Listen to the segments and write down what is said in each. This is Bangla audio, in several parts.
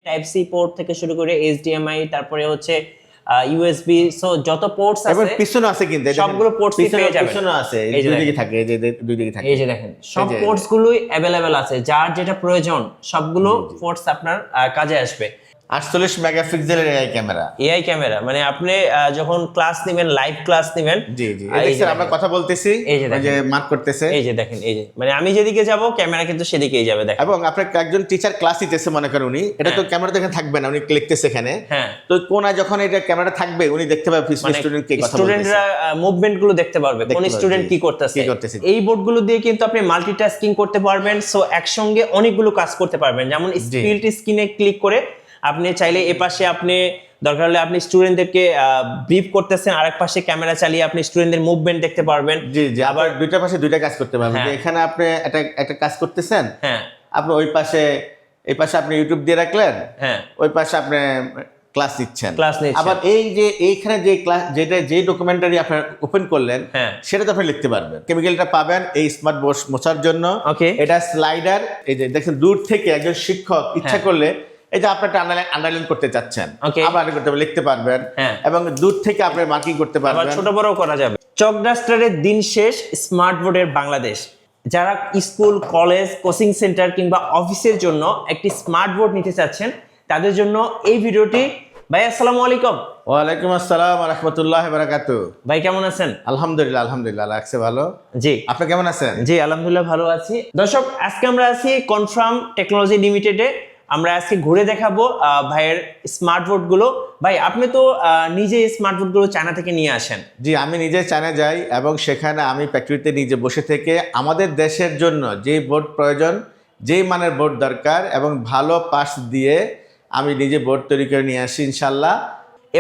টাইপ সি পোর্ট থেকে শুরু করে এইচডিএমআই, তারপরে হচ্ছে ইউএসবি, সো যত পোর্টস এবং আছে পিছনে আছে কিন্তু এই দেখেন, সবগুলো পোর্টস পেয়ে যাবেন। পিছনে আছে, এই যে দুই দেখেন। দিকে থাকে, এই যে দুই দিকে থাকে, এই যে দেখেন সব এই যে- পোর্টস গুলোই অ্যাভেলেবেল আছে, যার যেটা প্রয়োজন সবগুলো পোর্টস আপনার কাজে আসবে। 48 মেগাপিক্সেলের এআই ক্যামেরা। এআই ক্যামেরা মানে আপনি যখন ক্লাস নেবেন, লাইভ ক্লাস নেবেন, জি জি, এই দেখছেন আমরা কথা বলতেছি, এই যে ওই যে মার্ক করতেছে, এই যে দেখেন, এই যে মানে আমি যেদিকে যাব ক্যামেরা কিন্তু সেদিকেই যাবে। দেখেন এবং আপনার একজন টিচার ক্লাস দিতেছে মনে করেন, উনি এটা তো ক্যামেরা দেখে থাকবে না, উনি লিখতেছে এখানে, হ্যাঁ, তো কোনায় যখন এটা ক্যামেরা থাকবে উনি দেখতে পাবে স্টুডেন্ট কে কথা বলতেছে, স্টুডেন্টরা মুভমেন্ট গুলো দেখতে পারবে, কোন পারবে, স্টুডেন্ট জি, কি করতেছে। কি করতেছে। এই বোর্ড গুলো দিয়ে কিন্তু আপনি মাল্টিটাস্কিং করতে পারবেন, সো একসঙ্গে অনেকগুলো কাজ করতে পারবেন। যেমন স্প্লিট স্ক্রিনে ক্লিক করে আপনি চাইলে এ পাশে আপনি দরকার হলে আপনি স্টুডেন্টদেরকে ব্রিফ করতেছেন, আরেক পাশে ক্যামেরা চালিয়ে আপনি স্টুডেন্টদের মুভমেন্ট দেখতে পারবেন। জি জি, আবার দুইটা পাশে দুইটা কাজ করতে পারবেন। হ্যাঁ। যে এখানে আপনি একটা কাজ করতেছেন, হ্যাঁ আপনি ওই পাশে, এই পাশে আপনি ইউটিউব দিয়ে রাখলেন, হ্যাঁ, ওই পাশে আপনি ক্লাস নিচ্ছেন। ক্লাস নিচ্ছেন। আবার এই যে এইখানে যে ক্লাস, যেটা যে ডকুমেন্টারি আপনি ওপেন করলেন, হ্যাঁ, সেটা তো আপনি লিখতে পারবেন। কেমিক্যালটা পাবেন এই স্মার্ট বোর্ড মোছার জন্য। ওকে, এটা স্লাইডার, এই যে দেখেন দূর থেকে একজন শিক্ষক ইচ্ছা হ্যাঁ। করলে এই যে আপনি একটা আন্ডারলাইন করতে চাচ্ছেন, ওকে, আবার করতে পারবেন, লিখতে পারবেন, হ্যাঁ। এবং দূর থেকে আপনি মার্কিং করতে আবার পারবেন। ছোট বড় করা যাবে। চক ডাস্টারের দিন শেষ, স্মার্ট বোর্ডের বাংলাদেশ। যারা স্কুল, কলেজ, কোচিং সেন্টার কিংবা অফিসের জন্য একটি স্মার্ট বোর্ড নিতে চাচ্ছেন, তাদের জন্য এই ভিডিওটি। ভাই আসসালামু আলাইকুম। ওয়ালাইকুম আসসালাম ওয়া রাহমাতুল্লাহি ওয়া বারাকাতুহু। ভাই কেমন আছেন? আলহামদুলিল্লাহ, আলহামদুলিল্লাহ, লাগছে ভালো। জি, আপনি কেমন আছেন? জি আলহামদুলিল্লাহ ভালো আছি। দর্শক, আজকে আমরা আছি কনফার্ম টেকনোলজি লিমিটেডে। আমরা আজকে ঘুরে দেখাবো ভাইয়ের স্মার্ট বোর্ড গুলো। ভাই আপনি তো নিজে স্মার্ট বোর্ড গুলো চায়না থেকে নিয়ে আসেন। জি, আমি নিজে চায়না যাই এবং সেখানে আমি ফ্যাক্টরিতে নিজে বসে থেকে আমাদের দেশের জন্য যেই বোর্ড প্রয়োজন, যেই মানের বোর্ড দরকার এবং ভালো পাস দিয়ে আমি নিজে বোর্ড তৈরি করে নিয়ে আসি ইনশাল্লাহ।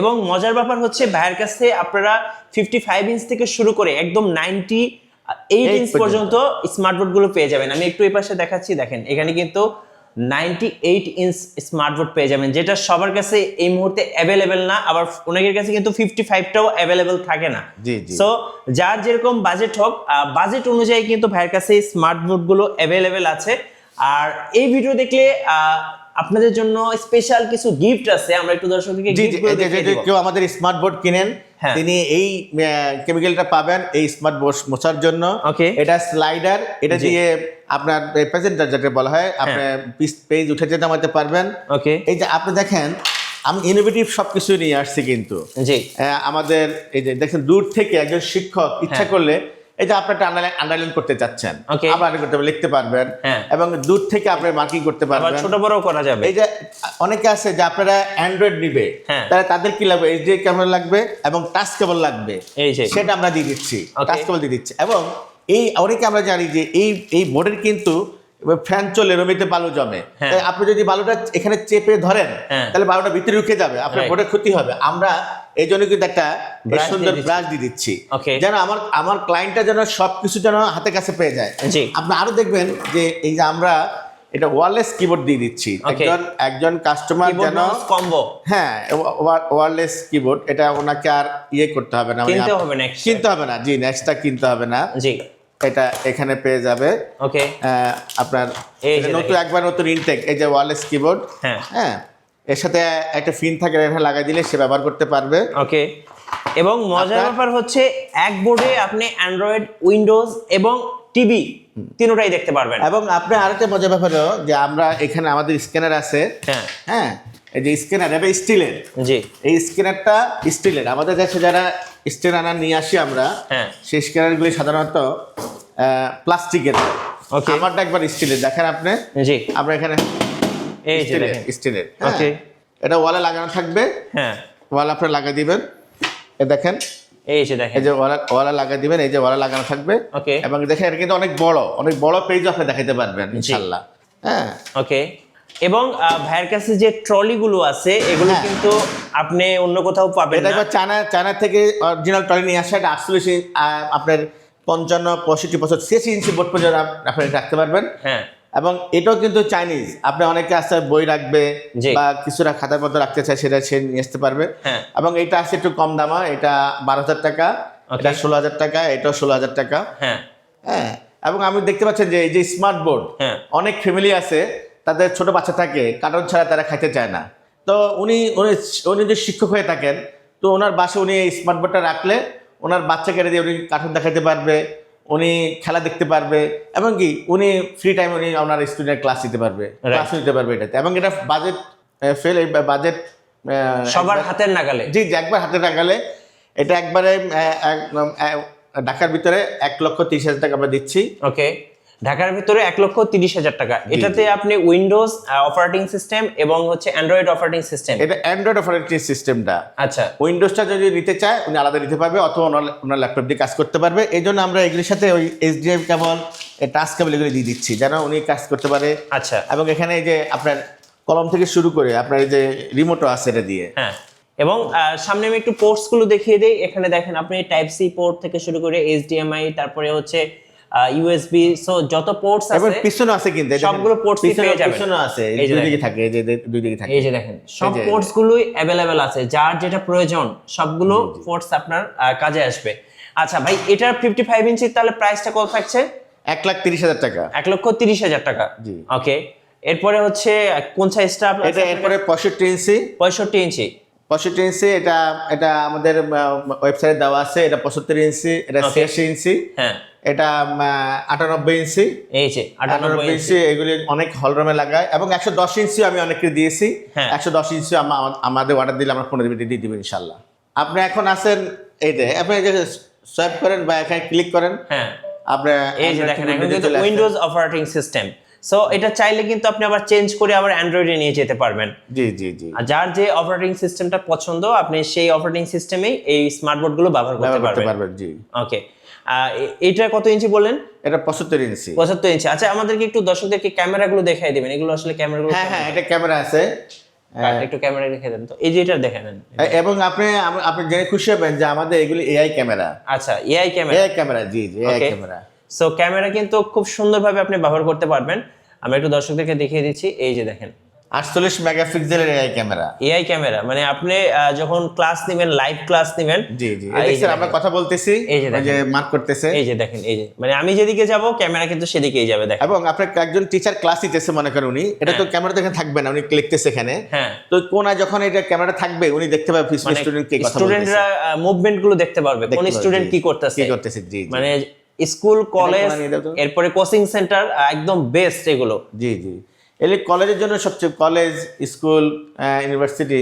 এবং মজার ব্যাপার হচ্ছে ভাইয়ের কাছে আপনারা 55 ইঞ্চ থেকে শুরু করে একদম 98 ইঞ্চ পর্যন্ত স্মার্ট বোর্ড গুলো পেয়ে যাবেন। আমি একটু এই পাশে দেখাচ্ছি, দেখেন এখানে কিন্তু 98 ইঞ্চ স্মার্ট বোর্ড পেয়ে যাবেন, যেটা সবার কাছে এই মুহূর্তে অ্যাভেলেবেল না। আবার অনেকের কাছে কিন্তু 55টাও অ্যাভেলেবেল থাকে না। জি জি, সো যার যেরকম বাজেট হোক, বাজেট অনুযায়ী কিন্তু ভাইয়ের কাছে স্মার্ট বোর্ড গুলো অ্যাভেলেবেল আছে। আর এই ভিডিও দেখলে আপনাদের জন্য স্পেশাল কিছু গিফট আছে, আমরা একটু দর্শকদেরকে জি জি, গিফটগুলো দেখিয়ে যদি দেব। কেউ আমাদের স্মার্ট বোর্ড কিনেন, হ্যাঁ। তিনি এই কেমিক্যালটা পাবেন এই স্মার্ট বোর্ড মোছার জন্য। ওকে, এটা স্লাইডার, এটা জি। দিয়ে আপনার প্রেজেন্টার যেটা বলা হয়, আপনি পেজ উঠে যেতে নামাতে পারবেন। ওকে, এই যে আপনি দেখেন আমি ইনোভেটিভ সবকিছু নিয়ে আসছি কিন্তু। জি, আমাদের এই যে দেখেন দূর থেকে একজন শিক্ষক ইচ্ছা করলে এই যে আপনি একটা আন্ডারলাইন করতে চাচ্ছেন, ওকে, আবার করতে পারবেন, লিখতে পারবেন, হ্যাঁ। এবং দূর থেকে আপনি মার্কিং করতে আবার পারবেন। ছোট বড় করা যাবে। এই যে অনেকে আছে যে আপনারা অ্যান্ড্রয়েড নিবে, হ্যাঁ। তাদের কি লাগবে, এইচডি ক্যামেরা লাগবে এবং টাচ কেবল লাগবে, এই যে সেটা আমরা দিয়ে দিচ্ছি, Okay. টাচ কেবল দিয়ে দিচ্ছি। এবং এই অনেকে আমরা জানি যে এই বোর্ডের কিন্তু ফ্যান চলে, রমিতে বালু জমে, হ্যাঁ। তাই আপনি যদি বালুটা এখানে চেপে ধরেন, হ্যাঁ। তাহলে বালুটা ভিতরে ঢুকে যাবে, আপনার Right. বোর্ডের ক্ষতি হবে। আমরা এই জন্য কিন্তু একটা Brush সুন্দর দিয়ে দিচ্ছি। ব্রাশ দিয়ে দিচ্ছি, Okay. যেন আমার ক্লায়েন্টটা যেন সবকিছু যেন হাতের কাছে পেয়ে যায়। জি, আপনি আরো দেখবেন যে এই যে আমরা এটা ওয়্যারলেস কিবোর্ড দিয়ে দিচ্ছি। Okay. একজন কাস্টমার যেন, কম্বো হ্যাঁ, ওয়্যারলেস কিবোর্ড, এটা ওনাকে আর ইয়ে করতে হবে না, কিনতে হবে না, কিনতে হবে না, জি, নেক্সটটা কিনতে হবে না, জি, এটা এখানে পেয়ে যাবে। ওকে, আপনার এই এটা যে নতুন একবার নতুন ইনটেক, এই যে ওয়্যারলেস কিবোর্ড, হ্যাঁ, হ্যাঁ, এর সাথে একটা পিন থাকে, এখানে লাগাই দিলে সে ব্যবহার করতে পারবে। ওকে। এবং মজার ব্যাপার হচ্ছে এক বোর্ডে আপনি অ্যান্ড্রয়েড, উইন্ডোজ এবং টিভি তিনটাই দেখতে পারবেন। এবং আপনি আরেকটা মজার ব্যাপার হলো যে আমরা এখানে আমাদের স্ক্যানার আছে, হ্যাঁ, হ্যাঁ, এই যে স্ক্যানার, এটা স্টিলের, জি, এই স্ক্যানারটা স্টিলের। আমাদের দেশে যারা স্ক্যানার নিয়ে আসি আমরা, হ্যাঁ, সেই স্ক্যানারগুলি সাধারণত প্লাস্টিকের হয়। Okay. আমারটা একবার স্টিলের, দেখেন আপনি, জি, আমরা এখানে এই যে দেখেন, স্টিলের, ওকে, এটা ওয়ালে লাগানো থাকবে, হ্যাঁ, ওয়ালে আপনি লাগিয়ে দিবেন, এ দেখেন, এই যে দেখেন, এই যে ওয়ালে লাগিয়ে দিবেন, এই যে ওয়ালে লাগানো থাকবে, ওকে, এবং দেখেন এটা কিন্তু অনেক বড় পেজ আপনি দেখাতে পারবেন ইনশাআল্লাহ। হ্যাঁ, ওকে। এবং ভাইয়ের কাছে যে ট্রলি গুলো আছে এগুলো হ্যাঁ। কিন্তু আপনি অন্য কোথাও পাবেন এটা না। একবার চায়না থেকে অরিজিনাল ট্রলি নিয়ে আসা, এটা 48 আপনার 55, 65, 86 ইঞ্চি বোর্ড পর্যন্ত আপনি রাখতে পারবেন। হ্যাঁ, এবং এটাও কিন্তু চাইনিজ, আপনি অনেকে আসতে বই রাখবে জি। বা কিছুটা খাতার মধ্যে রাখতে চায়, সেটা সে নিয়ে আসতে পারবে। হ্যাঁ, এবং এটা আছে একটু কম দামা, এটা 12,000 টাকা, Okay. এটা 16,000 টাকা, এটাও 16,000 টাকা। হ্যাঁ, হ্যাঁ, এবং আমি দেখতে পাচ্ছেন যে এই যে স্মার্ট বোর্ড, হ্যাঁ, অনেক ফ্যামিলি আছে তাদের ছোট বাচ্চা থাকে, কার্টুন ছাড়া তারা খাইতে চায় না। তো উনি উনি উনি যে শিক্ষক হয়ে থাকেন, তো ওনার বাসায় উনি এই স্মার্ট বোর্ডটা রাখলে ওনার বাচ্চাকে দিয়ে উনি কার্টুন দেখাতে পারবে, উনি খেলা দেখতে পারবে, এবং কি উনি ফ্রি টাইম উনি ওনার স্টুডেন্ট ক্লাস নিতে পারবে, ক্লাস নিতে পারবে এটাতে। এবং এটা বাজেট বাজেট সবার হাতের নাগালে। জি জি, একবার হাতে নাগালে। এটা একবারে ঢাকার ভিতরে 1,30,000 টাকা আমরা দিচ্ছি। ওকে, ঢাকার ভিতরে 1,30,000 টাকা। এটাতে আপনি উইন্ডোজ অপারেটিং সিস্টেম এবং হচ্ছে অ্যান্ড্রয়েড অপারেটিং সিস্টেম। এটা অ্যান্ড্রয়েড অপারেটিং সিস্টেমটা। আচ্ছা, উইন্ডোজটা যদি নিতে চায় উনি আলাদা নিতে পারবে, অথবা ওনার ল্যাপটপ দিয়ে কাজ করতে পারবে। এই জন্য আমরা এগুলির সাথে ওই HDMI কেবল, টাচ কেবল এগুলি দিয়ে দিচ্ছি যেন উনি কাজ করতে পারে। আচ্ছা, এবং এখানে এই যে আপনার কলম থেকে শুরু করে আপনার এই যে রিমোটও আছে এটা দিয়ে। হ্যাঁ, এবং সামনে আমি একটু পোর্টস গুলো দেখিয়ে দেই। এখানে দেখেন আপনি টাইপ সি পোর্ট থেকে শুরু করে HDMI, তারপরে হচ্ছে USB, সো যত পোর্টস আছে, এবং পিছনে আছে কিন্তু সবগুলো পোর্টস পেয়ে যাবেন। পিছনে আছে, দুই দিকে থাকে, এই যে দুই দিকে থাকে। এই যে দেখেন সব পোর্টস গুলোই अवेलेबल আছে, যার যেটা প্রয়োজন সবগুলো পোর্টস আপনার কাজে আসবে। আচ্ছা ভাই, এটার 55 ইঞ্চি তাহলে প্রাইসটা কত থাকছে? 1,30,000 টাকা। 1,30,000 টাকা। জি, ওকে। এরপরে হচ্ছে কোন সাইজটা আপনার? এটা এরপরে 65 ইঞ্চি। 65 ইঞ্চি। 65 ইঞ্চি, এটা আমাদের ওয়েবসাইটে দেওয়া আছে। এটা 75 ইঞ্চি, এটা 86 ইঞ্চি, হ্যাঁ, এটা 98 ইঞ্চি। এই যে 98 ইঞ্চি, এগুলি অনেক হলরুমে লাগায়। এবং 110 ইঞ্চি আমি অনেককে দিয়েছি। 110 ইঞ্চি আমাদের অর্ডার দিলে আমরা 15 মিনিটে দিয়ে দিব ইনশাল্লাহ। আপনি এখন আছেন এইটা, আপনি এই যে সোয়াইপ করেন বা এখানে ক্লিক করেন, হ্যাঁ, আপনি এই যে দেখেন এখন কিন্তু উইন্ডোজ অপারেটিং সিস্টেম। সো এটা চাইলে কিন্তু আপনি আবার চেঞ্জ করে আবার অ্যান্ড্রয়েডে নিয়ে যেতে পারবেন। জি জি জি, আর যার যে অপারেটিং সিস্টেমটা পছন্দ আপনি সেই অপারেটিং সিস্টেমেই এই স্মার্ট বোর্ড গুলো ব্যবহার করতে পারবেন। জি, ওকে। এটা কত ইঞ্চি বললেন? এটা 75 ইঞ্চি। 75 ইঞ্চি। আচ্ছা, আমাদেরকে একটু দর্শকদেরকে ক্যামেরাগুলো দেখাই দিবেন। এগুলো আসলে ক্যামেরাগুলো, হ্যাঁ হ্যাঁ, এটা ক্যামেরা আছে। একটু ক্যামেরা দেখাই দেন তো। এই যে এটা দেখেন, এবং আপনি জেনে খুশি হবেন যে আমাদের এগুলি AI ক্যামেরা। আচ্ছা, AI ক্যামেরা। AI ক্যামেরা, জি জি, AI ক্যামেরা। সো ক্যামেরা কিন্তু খুব সুন্দরভাবে আপনি ব্যবহার করতে পারবেন। আমরা একটু দর্শকদেরকে দেখিয়ে দিচ্ছি। এই যে দেখেন 48 মেগাপিক্সেলের AI ক্যামেরা। AI ক্যামেরা মানে আপনি যখন ক্লাস নেবেন, লাইভ ক্লাস নেবেন। জি জি, দেখছেন আমরা কথা বলতেছি, এই যে মার্ক করতেছে। এই যে দেখেন, এই যে মানে আমি যেদিকে যাব ক্যামেরা কিন্তু সেদিকেই যাবে। দেখেন, এবং আপনার একজন টিচার ক্লাস দিতেছে মনে করেন, উনি এটা তো ক্যামেরা দেখে থাকবে না, উনি লিখতেছে এখানে। হ্যাঁ, তো কোনা যখন এটা ক্যামেরা থাকবে উনি দেখতে পাবে পিছনে স্টুডেন্ট কে কথা বলতেছে, স্টুডেন্টরা মুভমেন্ট গুলো দেখতে পারবে, কোন স্টুডেন্ট কি করতেছে। জি, মানে স্কুল, কলেজ, এরপরে কোচিং সেন্টার, একদম বেস্ট এগুলো। জি জি, এগুলি কলেজের জন্য সবচেয়ে, কলেজ, স্কুল, ইউনিভার্সিটি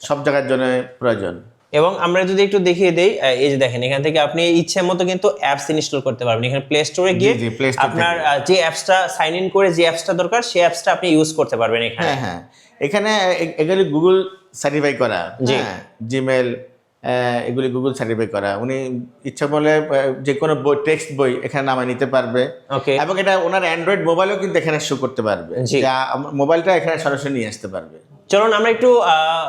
সব জায়গার জন্য প্রয়োজন। এবং আমরা যদি একটু দেখিয়ে দেই, এই যে দেখেন এখান থেকে আপনি ইচ্ছে মতো কিন্তু অ্যাপস ইনস্টল করতে পারবেন। এখানে প্লে স্টোরে গিয়ে আপনার যে অ্যাপসটা সাইন ইন করে যে অ্যাপসটা দরকার সেই অ্যাপসটা আপনি ইউজ করতে পারবেন এখানে। হ্যাঁ হ্যাঁ, এখানে এগুলি গুগল সার্টিফাই করা, জিমেল, এগুলি গুগল সার্টিফাই করা। উনি ইচ্ছা করলে যে কোনো বই, টেক্সট বই এখানে নামায় নিতে পারবে। ওকে। এবং এটা ওনার অ্যান্ড্রয়েড মোবাইলও কিন্তু এখানে শো করতে পারবে, মোবাইলটা এখানে সরাসরি নিয়ে আসতে পারবে। চলুন আমরা একটু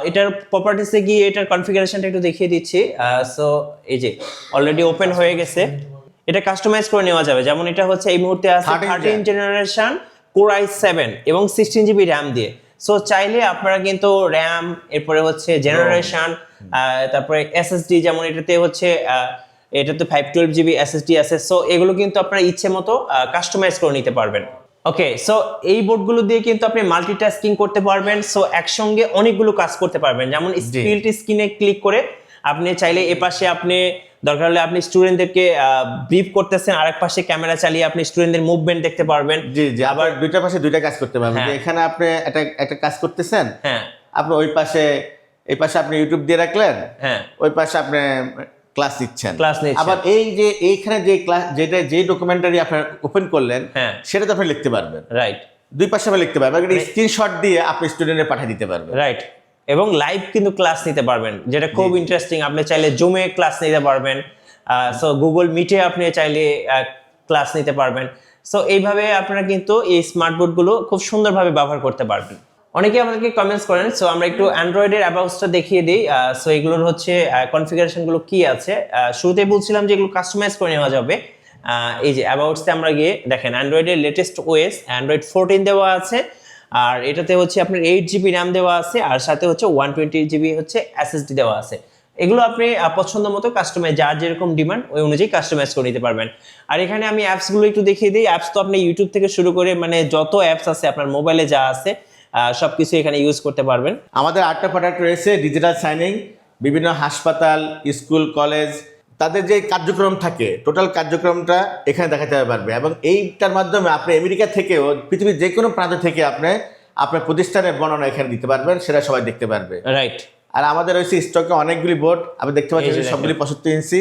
এটার প্রপার্টিসে গিয়ে এটার কনফিগারেশনটা একটু দেখিয়ে দিচ্ছি। সো এই যে অলরেডি ওপেন হয়ে গেছে। এটা কাস্টমাইজ করে নেওয়া যাবে। যেমন এটা হচ্ছে এই মুহূর্তে আছে 13 জেনারেশন Core i7 এবং 16 GB RAM দিয়ে। সো চাইলে আপনারা কিন্তু RAM, এরপরে হচ্ছে জেনারেশন, তারপরে SSD, যেমন এটাতে হচ্ছে এটাতে 512 GB SSD আছে। সো এগুলো কিন্তু আপনারা ইচ্ছে মতো কাস্টমাইজ করে নিতে পারবেন। ওকে, সো এই বোর্ডগুলো দিয়ে কিন্তু আপনি মাল্টিটাস্কিং করতে পারবেন। সো একসঙ্গে অনেকগুলো কাজ করতে পারবেন। যেমন স্প্লিট স্ক্রিনে ক্লিক করে আপনি চাইলে এপাশে আপনি দরকার হলে আপনি স্টুডেন্টদেরকে ব্রিফ করতেছেন, আরেক পাশে ক্যামেরা চালিয়ে আপনি স্টুডেন্টদের মুভমেন্ট দেখতে পারবেন। জি জি, আবার দুইটা পাশে দুইটা কাজ করতে পারবেন। এখানে আপনি একটা কাজ করতেছেন, হ্যাঁ, আপনি ওই পাশে, এই পাশে আপনি ইউটিউব দিয়ে রাখলেন, হ্যাঁ, ওই পাশে আপনি ক্লাস নিচ্ছেন। আবার এই যে এইখানে যে ক্লাস, যেটা যে ডকুমেন্টারি আপনি ওপেন করলেন, হ্যাঁ, সেটা তো আপনি লিখতে পারবেন। রাইট, দুই পাশে আপনি লিখতে পারবেন, স্ক্রিনশট দিয়ে আপনি স্টুডেন্টে পাঠিয়ে দিতে পারবেন। রাইট, এবং লাইভ কিন্তু ক্লাস নিতে পারবেন, যেটা খুব ইন্টারেস্টিং। আপনি চাইলে জুমে ক্লাস নিতে পারবেন। সো গুগল মিটে আপনি চাইলে ক্লাস নিতে পারবেন। সো এইভাবে আপনারা কিন্তু এই স্মার্ট বোর্ডগুলো খুব সুন্দরভাবে ব্যবহার করতে পারবেন। অনেকে আমাদেরকে কমেন্টস করেন। সো আমরা একটু অ্যান্ড্রয়েডের অ্যাবাউটসটা দেখিয়ে দিই। সো এগুলোর হচ্ছে কনফিগারেশনগুলো কি আছে। শুরুতেই বলছিলাম যে এগুলো কাস্টমাইজ করে নেওয়া যাবে। এই যে অ্যাবাউটসে আমরা গিয়ে দেখেন অ্যান্ড্রয়েডের লেটেস্ট ওএস অ্যান্ড্রয়েড 14 দেওয়া আছে। আর এটাতে হচ্ছে আপনার 8 GB RAM দেওয়া আছে, আর সাথে হচ্ছে 120 GB হচ্ছে SSD দেওয়া আছে। এগুলো আপনি পছন্দ মতো কাস্টমাইজ, যার যেরকম ডিমান্ড ওই অনুযায়ী কাস্টমাইজ করে নিতে পারবেন। আর এখানে আমি অ্যাপসগুলো একটু দেখিয়ে দিই। অ্যাপস তো আপনি ইউটিউব থেকে শুরু করে মানে যত অ্যাপস আছে আপনার মোবাইলে যা আছে সবকিছু এখানে ইউজ করতে পারবেন। আমাদের 8টা প্রোডাক্ট রয়েছে ডিজিটাল সাইনিং, বিভিন্ন হাসপাতাল, স্কুল, কলেজ, তাদের যে কার্যক্রম থাকে টোটাল কার্যক্রমটা এখানে দেখাতে পারবে, এবং এইটার মাধ্যমে আপনি আমেরিকা থেকেও পৃথিবীর যে কোনো প্রান্ত থেকে আপনি আপনার প্রতিষ্ঠানের বর্ণনা এখানে দিতে পারবেন, সেটা সবাই দেখতে পারবে। রাইট। আর আমাদের রয়েছে স্টকে অনেকগুলি বোর্ড, আপনি দেখতে পাচ্ছেন এই যে সবগুলি 75 ইঞ্চি।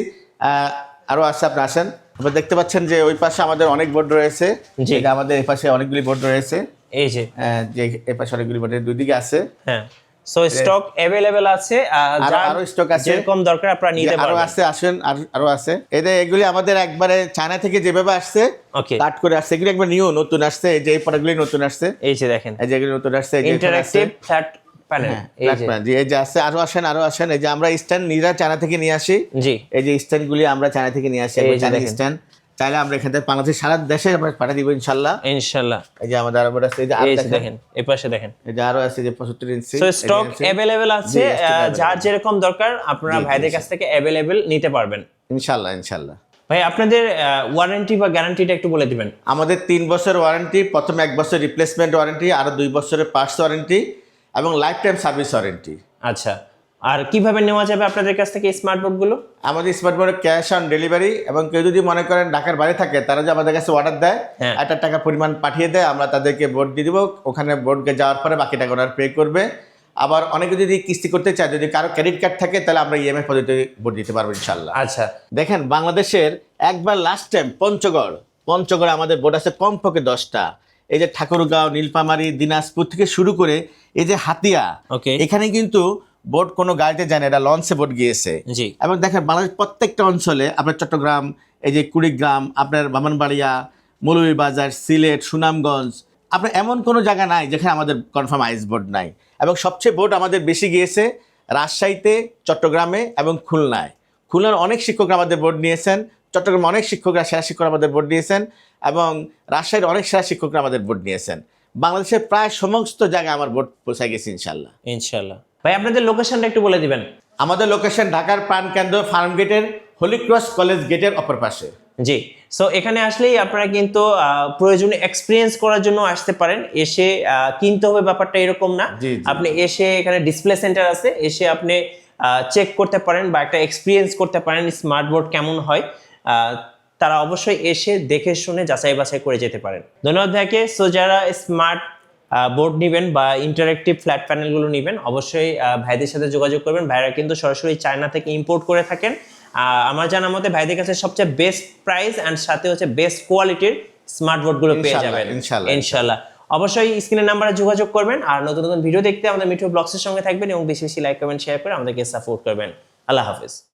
আরও আছে, আপনি আসেন, আপনি দেখতে পাচ্ছেন যে ওই পাশে আমাদের অনেক বোর্ড রয়েছে, জি। এটা আমাদের এই পাশে অনেকগুলি বোর্ড রয়েছে, এই যে এই পাশে অনেকগুলি বোর্ডের দুই দিকে আছে। হ্যাঁ, সো স্টক अवेलेबल আছে, আরো স্টক আছে, যেরকম দরকার আপনারা নিতে আরো পারবেন। আছে, আসেন, আরো আছে। এগুলি আমাদের একবারে চায়না থেকে যেভাবে আসছে ওকে, কাট করে আসছে, এগুলি একবার নিউ নতুন আসছে, এই যে এই প্রোডাক্টগুলি নতুন আসছে, এই যে দেখেন এই যে এগুলি নতুন আসছে, এই যে এখানে আছে। ইন্টারঅ্যাকটিভ ফ্ল্যাট প্যানেল, এই যে এই যে আছে, আরো আসেন, এই যে আমরা স্ট্যান্ড নিজেরা চায়না থেকে নিয়ে আসি। জি, এই যে স্ট্যান্ডগুলি আমরা চায়না থেকে নিয়ে আসি, এই যে চায়না দেখেন। স্ট্যান্ড, চাইলে আমরা এখান থেকে বাংলাদেশ সারা দেশে আমরা পাঠিয়ে দিব ইনশাল্লাহ। ইনশাআল্লাহ। এই যে আমাদের আরো বোর্ড আছে, এই যে আরো এই যে দেখেন, দেখেন এই পাশে দেখেন, এই যে আরো আছে, যে 75 ইঞ্চি। সো স্টক अवेलेबल আছে, জি, stock যার যেরকম দরকার আপনারা ভাইদের কাছ থেকে अवेलेबल নিতে পারবেন ইনশাল্লাহ। ভাই আপনাদের ওয়ারেন্টি বা গ্যারান্টিটা একটু বলে দিবেন। আমাদের 3 বছর ওয়ারেন্টি, প্রথম 1 বছর রিপ্লেসমেন্ট ওয়ারেন্টি, আরো 2 বছরের পার্টস ওয়ারেন্টি এবং লাইফ টাইম সার্ভিস ওয়ারেন্টি। আচ্ছা, আর কিভাবে নেওয়া যাবে আপনাদের কাছ থেকে স্মার্ট বোর্ডগুলো? আমাদের স্মার্ট বোর্ডে ক্যাশ অন ডেলিভারি, এবং কেউ যদি মনে করেন ঢাকার বাইরে থাকে তারা যে আমাদের কাছে অর্ডার দেয়, হ্যাঁ। একটা টাকা পরিমাণ পাঠিয়ে দেয়, আমরা তাদেরকে বোর্ড দিয়ে দিব, ওখানে বোর্ডকে যাওয়ার পরে বাকি টাকা ওনারা পে করবে। আবার অনেকে যদি কিস্তি করতে চায়, যদি কারো ক্রেডিট কার্ড থাকে তাহলে আমরা ইএমআই পদ্ধতি বোর্ড দিতে পারবো ইনশাল্লাহ। আচ্ছা, দেখেন বাংলাদেশের একবার লাস্ট টাইম পঞ্চগড় আমাদের বোর্ড আছে কমপক্ষে 10টা। এই যে ঠাকুরগাঁও, নীলফামারী, দিনাজপুর থেকে শুরু করে এই যে হাতিয়া, ওকে, এখানে কিন্তু বোর্ড কোনো গাড়িতে যায় না, এটা লঞ্চে বোর্ড গিয়েছে। জি, এবং দেখেন বাংলাদেশ প্রত্যেকটা অঞ্চলে, আপনার চট্টগ্রাম, এই যে কুড়িগ্রাম, আপনার ব্রাহ্মণবাড়িয়া, মৌলভীবাজার, সিলেট, সুনামগঞ্জ, আপনার এমন কোনো জায়গা নাই যেখানে আমাদের কনফার্ম আইস বোর্ড নাই। এবং সবচেয়ে বোর্ড আমাদের বেশি গিয়েছে রাজশাহীতে, চট্টগ্রামে এবং খুলনায়। খুলনার অনেক শিক্ষকরা আমাদের বোর্ড নিয়েছেন, চট্টগ্রামে অনেক শিক্ষকরা, সেরা শিক্ষকরা আমাদের বোর্ড নিয়েছেন, এবং রাজশাহীর অনেক সেরা শিক্ষকরা আমাদের বোর্ড নিয়েছেন। বাংলাদেশের প্রায় সমস্ত জায়গায় আমার বোর্ড পৌঁছে গেছে ইনশাল্লাহ। ইনশাআল্লাহ। ভাই আপনাদের লোকেশনটা একটু বলে দিবেন। আমাদের লোকেশন ঢাকার প্রাণকেন্দ্র ফার্ম গেটের হলি ক্রস কলেজ গেটের অপর পাশে। জি, সো এখানে আসলেই আপনারা কিন্তু প্রয়োজনীয় এক্সপিরিয়েন্স করার জন্য আসতে পারেন। এসে কিনতে হবে ব্যাপারটা এরকম না, জি, জি। আপনি এসে এখানে ডিসপ্লে সেন্টার আছে, এসে আপনি চেক করতে পারেন বা একটা এক্সপিরিয়েন্স করতে পারেন স্মার্ট বোর্ড কেমন হয়। তারা অবশ্যই এসে দেখে শুনে যাচাই বাছাই করে যেতে পারেন। ধন্যবাদ ভাইকে। সো যারা স্মার্ট বোর্ড নেবেন বা ইন্টারেক্টিভ ফ্ল্যাট প্যানেলগুলো নেবেন, অবশ্যই ভাইদের সাথে যোগাযোগ করবেন। ভাইরা কিন্তু সরাসরি চায়না থেকে ইম্পোর্ট করে থাকেন। আমার জানা মতে ভাইদের কাছে সবচেয়ে বেস্ট প্রাইস অ্যান্ড সাথে হচ্ছে বেস্ট কোয়ালিটির স্মার্ট বোর্ডগুলো পেয়ে যাবেন ইনশাআল্লাহ। অবশ্যই স্ক্রিনের নাম্বারে যোগাযোগ করবেন। আর নতুন নতুন ভিডিও দেখতে আমাদের মিঠু ব্লগসের সঙ্গে থাকবেন এবং বেশি বেশি লাইক কমেন্ট শেয়ার করে আমাদেরকে সাপোর্ট করবেন। আল্লাহ হাফেজ।